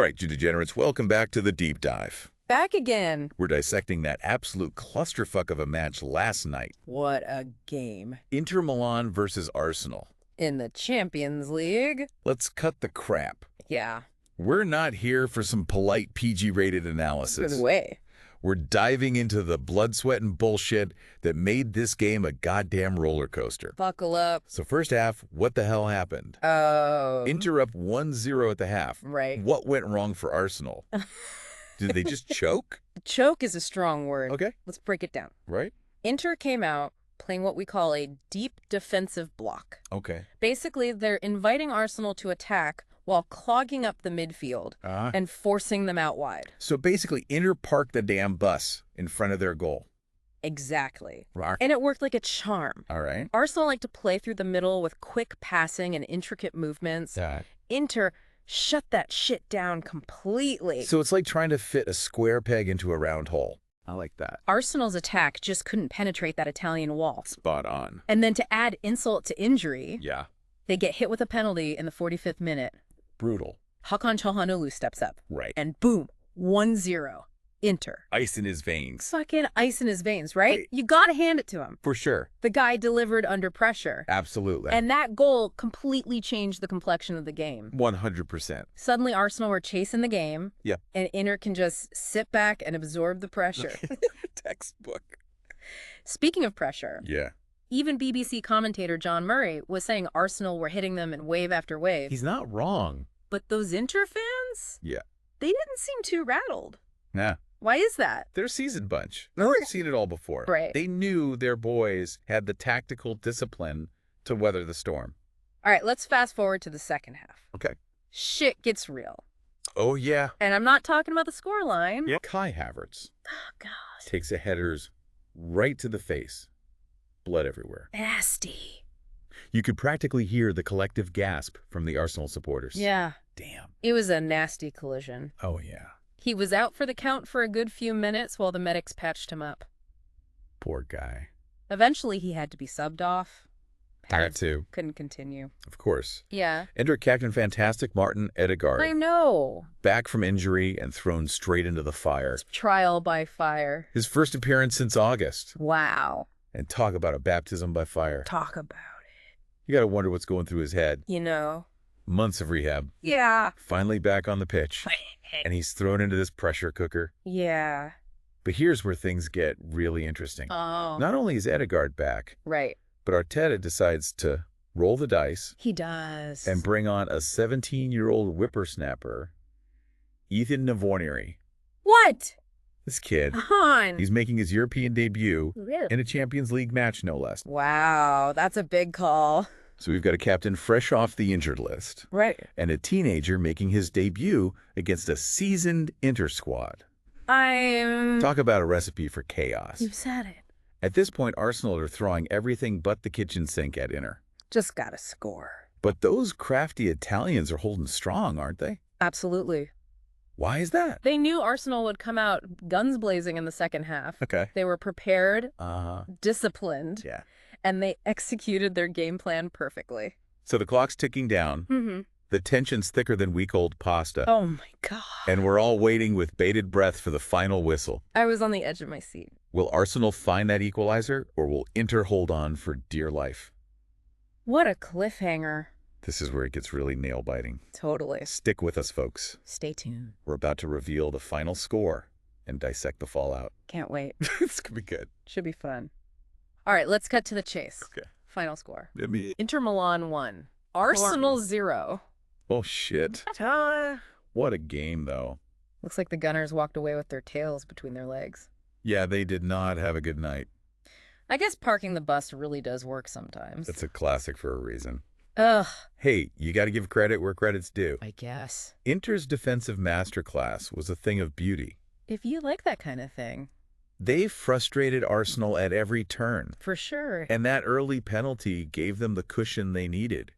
right, you degenerates, welcome back to the deep dive. Back again. We're dissecting that absolute clusterfuck of a match last night. What a game. Inter Milan versus Arsenal. In the Champions League. Let's cut the crap. Yeah. We're not here for some polite PG-rated analysis. Good way. We're diving into the blood, sweat, and bullshit that made this game a goddamn roller coaster. Buckle up. So first half, what the hell happened? Oh. Inter up 1-0 at the half. Right. What went wrong for Arsenal? Did they just choke? Choke is a strong word. Okay. Let's break it down. Right. Inter came out playing what we call a deep defensive block. Okay. Basically, they're inviting Arsenal to attack while clogging up the midfield and forcing them out wide. So basically, Inter parked the damn bus in front of their goal. Exactly. Right. And it worked like a charm. All right. Arsenal liked to play through the middle with quick passing and intricate movements. Inter shut that shit down completely. So it's like trying to fit a square peg into a round hole. I like that. Arsenal's attack just couldn't penetrate that Italian wall. Spot on. And then to add insult to injury, Yeah. they get hit with a penalty in the 45th minute. Brutal. Hakan Çalhanoğlu steps up. Right. And boom, 1-0. Inter. Ice in his veins. Fucking ice in his veins, right? You gotta hand it to him. For sure. The guy delivered under pressure. Absolutely. And that goal completely changed the complexion of the game. 100%. Suddenly, Arsenal were chasing the game. Yeah. And Inter can just sit back and absorb the pressure. Textbook. Speaking of pressure. Yeah. Even BBC commentator John Murray was saying Arsenal were hitting them in wave after wave. He's not wrong. But those Inter fans? Yeah. They didn't seem too rattled. Nah. Why is that? They're a seasoned bunch. They've seen it all before. Right. They knew their boys had the tactical discipline to weather the storm. All right, let's fast forward to the second half. Okay. Shit gets real. Oh, yeah. And I'm not talking about the scoreline. Yep. Kai Havertz Oh, God. takes a headers right to the face. Blood everywhere. Nasty. You could practically hear the collective gasp from the Arsenal supporters. Yeah. Damn. It was a nasty collision. Oh, yeah. He was out for the count for a good few minutes while the medics patched him up. Poor guy. Eventually, he had to be subbed off. Had to. Couldn't continue. Of course. Yeah. Enter Captain Fantastic Martin Ødegaard. I know. Back from injury and thrown straight into the fire. Trial by fire. His first appearance since August. Wow. And talk about a baptism by fire. Talk about it. You gotta wonder what's going through his head. You know. Months of rehab. Yeah. Finally back on the pitch. And he's thrown into this pressure cooker. Yeah. But here's where things get really interesting. Oh. Not only is Ødegaard back, Right. but Arteta decides to roll the dice He does. and bring on a 17-year-old whippersnapper, Ethan Navonieri. What? This kid, Hon. he's making his European debut Really? in a Champions League match, no less. Wow, that's a big call. So we've got a captain fresh off the injured list Right. and a teenager making his debut against a seasoned Inter squad. Talk about a recipe for chaos. You said it. At this point, Arsenal are throwing everything but the kitchen sink at Inter. Just gotta score. But those crafty Italians are holding strong, aren't they? Absolutely. Why is that? They knew Arsenal would come out guns blazing in the second half. Okay. They were prepared, Uh-huh. disciplined, Yeah. and they executed their game plan perfectly. So the clock's ticking down. Mm-hmm. The tension's thicker than week-old pasta. Oh, my God. And we're all waiting with bated breath for the final whistle. I was on the edge of my seat. Will Arsenal find that equalizer, or will Inter hold on for dear life? What a cliffhanger. This is where it gets really nail-biting. Totally. Stick with us, folks. Stay tuned. We're about to reveal the final score and dissect the fallout. Can't wait. It's going to be good. Should be fun. All right, let's cut to the chase. Okay. Final score. I mean, Inter Milan 1. Arsenal 0. oh, shit. What a game, though. Looks like the Gunners walked away with their tails between their legs. Yeah, they did not have a good night. I guess parking the bus really does work sometimes. It's a classic for a reason. Ugh. Hey, you got to give credit where credit's due. I guess. Inter's defensive masterclass was a thing of beauty. If you like that kind of thing. They frustrated Arsenal at every turn, For sure. and that early penalty gave them the cushion they needed.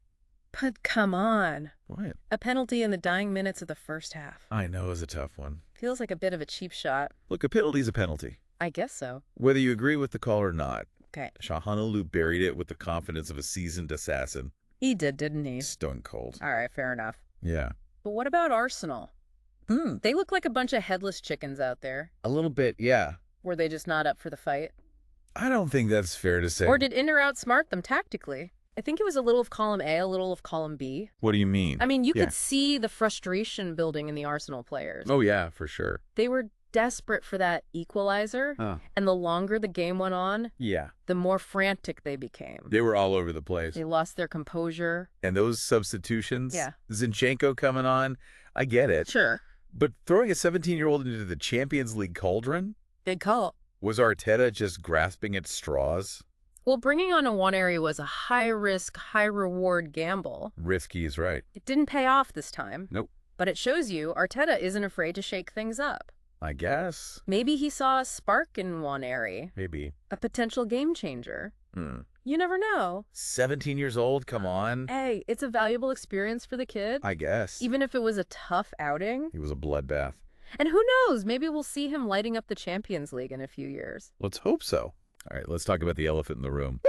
But come on. What? A penalty in the dying minutes of the first half. I know it was a tough one. Feels like a bit of a cheap shot. Look, a penalty's a penalty. I guess so. Whether you agree with the call or not, Okay. Çalhanoğlu buried it with the confidence of a seasoned assassin. He did, didn't he? Stone cold. All right, fair enough. Yeah. But what about Arsenal? They look like a bunch of headless chickens out there. A little bit, yeah. Were they just not up for the fight? I don't think that's fair to say. Or did Inter outsmart them tactically? I think it was a little of column A, a little of column B. What do you mean? I mean, you could see the frustration building in the Arsenal players. Oh, yeah, for sure. They were desperate for that equalizer, and the longer the game went on, the more frantic they became. They were all over the place. They lost their composure. And those substitutions, Zinchenko coming on, I get it. Sure. But throwing a 17-year-old into the Champions League cauldron? Big call. Was Arteta just grasping at straws? Well, bringing on a Nwaneri was a high-risk, high-reward gamble. Risky is right. It didn't pay off this time. Nope. But it shows you Arteta isn't afraid to shake things up. I guess. Maybe he saw a spark in Nwaneri. Maybe. A potential game changer. You never know. 17 years old? Come on. Hey, it's a valuable experience for the kid. I guess. Even if it was a tough outing. He was a bloodbath. And who knows? Maybe we'll see him lighting up the Champions League in a few years. Let's hope so. All right, let's talk about the elephant in the room.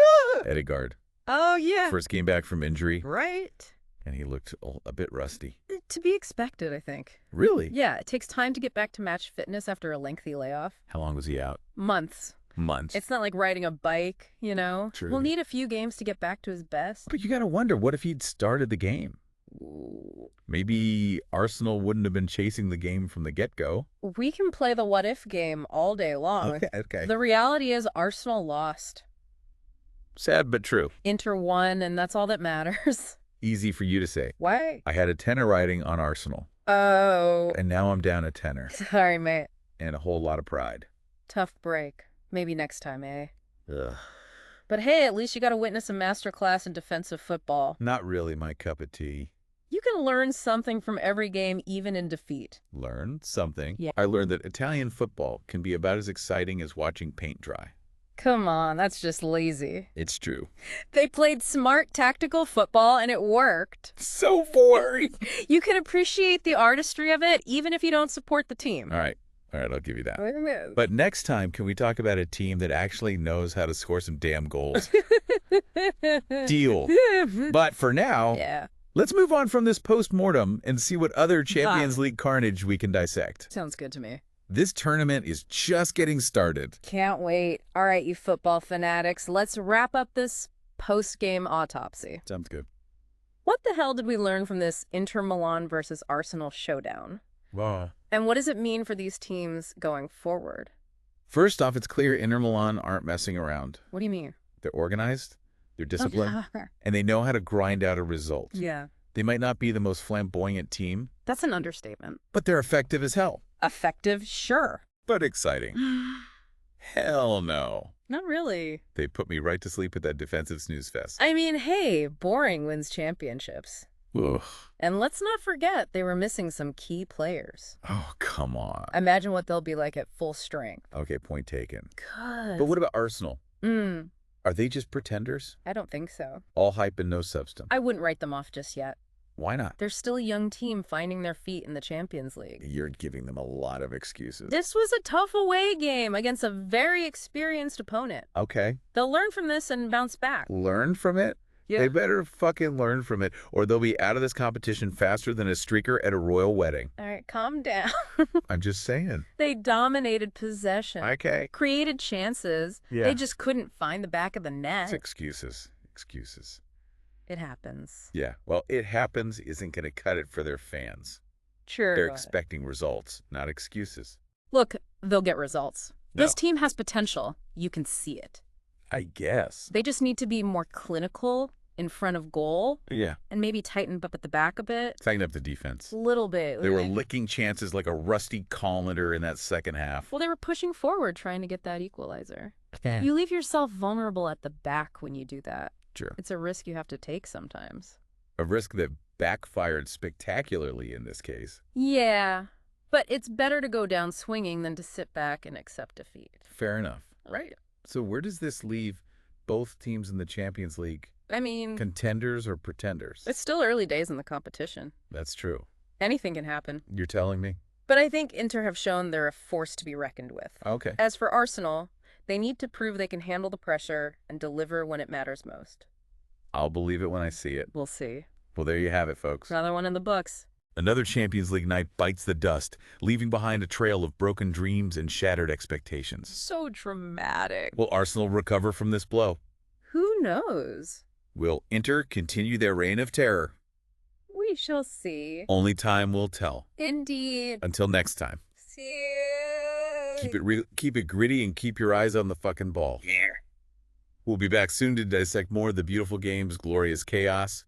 Ødegaard. Oh, yeah. First came back from injury. Right. And he looked a bit rusty. To be expected, I think. Really? Yeah, it takes time to get back to match fitness after a lengthy layoff. How long was he out? Months. Months. It's not like riding a bike, you know? True. We'll need a few games to get back to his best. But you got to wonder, what if he'd started the game? Maybe Arsenal wouldn't have been chasing the game from the get-go. We can play the what-if game all day long. Okay. The reality is Arsenal lost. Sad but true. Inter won, and that's all that matters. Easy for you to say. Why? I had a tenner riding on Arsenal. Oh. And now I'm down a tenner. Sorry, mate. And a whole lot of pride. Tough break. Maybe next time, eh? Ugh. But hey, at least you got to witness a masterclass in defensive football. Not really my cup of tea. You can learn something from every game, even in defeat. Learn something? Yeah. I learned that Italian football can be about as exciting as watching paint dry. Come on, that's just lazy. It's true. They played smart tactical football, and it worked. So boring. You can appreciate the artistry of it, even if you don't support the team. All right, I'll give you that. But next time, can we talk about a team that actually knows how to score some damn goals? Deal. But for now, let's move on from this post-mortem and see what other Champions League carnage we can dissect. Sounds good to me. This tournament is just getting started. Can't wait. All right, you football fanatics, let's wrap up this post-game autopsy. Sounds good. What the hell did we learn from this Inter Milan versus Arsenal showdown? Wow. And what does it mean for these teams going forward? First off, it's clear Inter Milan aren't messing around. What do you mean? They're organized, they're disciplined, and they know how to grind out a result. Yeah. They might not be the most flamboyant team. That's an understatement. But they're effective as hell. Effective? Sure. But exciting. Hell no. Not really. They put me right to sleep at that defensive snooze fest. I mean, hey, boring wins championships. Ugh. And let's not forget they were missing some key players. Oh, come on. Imagine what they'll be like at full strength. Okay, point taken. Good. But what about Arsenal? Are they just pretenders? I don't think so. All hype and no substance. I wouldn't write them off just yet. Why not? They're still a young team finding their feet in the Champions League. You're giving them a lot of excuses. This was a tough away game against a very experienced opponent. Okay. They'll learn from this and bounce back. Learn from it? Yeah. They better fucking learn from it, or they'll be out of this competition faster than a streaker at a royal wedding. All right, calm down. I'm just saying. They dominated possession. Okay. Created chances. Yeah. They just couldn't find the back of the net. It's excuses. Excuses. It happens. Yeah. Well, it happens isn't going to cut it for their fans. Sure. They're expecting results, not excuses. Look, they'll get results. No. This team has potential. You can see it. I guess. They just need to be more clinical in front of goal. Yeah. And maybe tighten up at the back a bit. Tighten up the defense. A little bit. They were licking chances like a rusty colander in that second half. Well, they were pushing forward trying to get that equalizer. Yeah. You leave yourself vulnerable at the back when you do that. Sure. It's a risk you have to take sometimes. A risk that backfired spectacularly in this case. Yeah. But it's better to go down swinging than to sit back and accept defeat. Fair enough. Right. So where does this leave both teams in the Champions League? I mean, contenders or pretenders? It's still early days in the competition. That's true. Anything can happen. You're telling me? But I think Inter have shown they're a force to be reckoned with. Okay. As for Arsenal, they need to prove they can handle the pressure and deliver when it matters most. I'll believe it when I see it. We'll see. Well, there you have it, folks. Another one in the books. Another Champions League night bites the dust, leaving behind a trail of broken dreams and shattered expectations. So dramatic. Will Arsenal recover from this blow? Who knows? Will Inter continue their reign of terror? We shall see. Only time will tell. Indeed. Until next time. See you. Keep it gritty and keep your eyes on the fucking ball. Yeah. We'll be back soon to dissect more of the beautiful game's glorious chaos.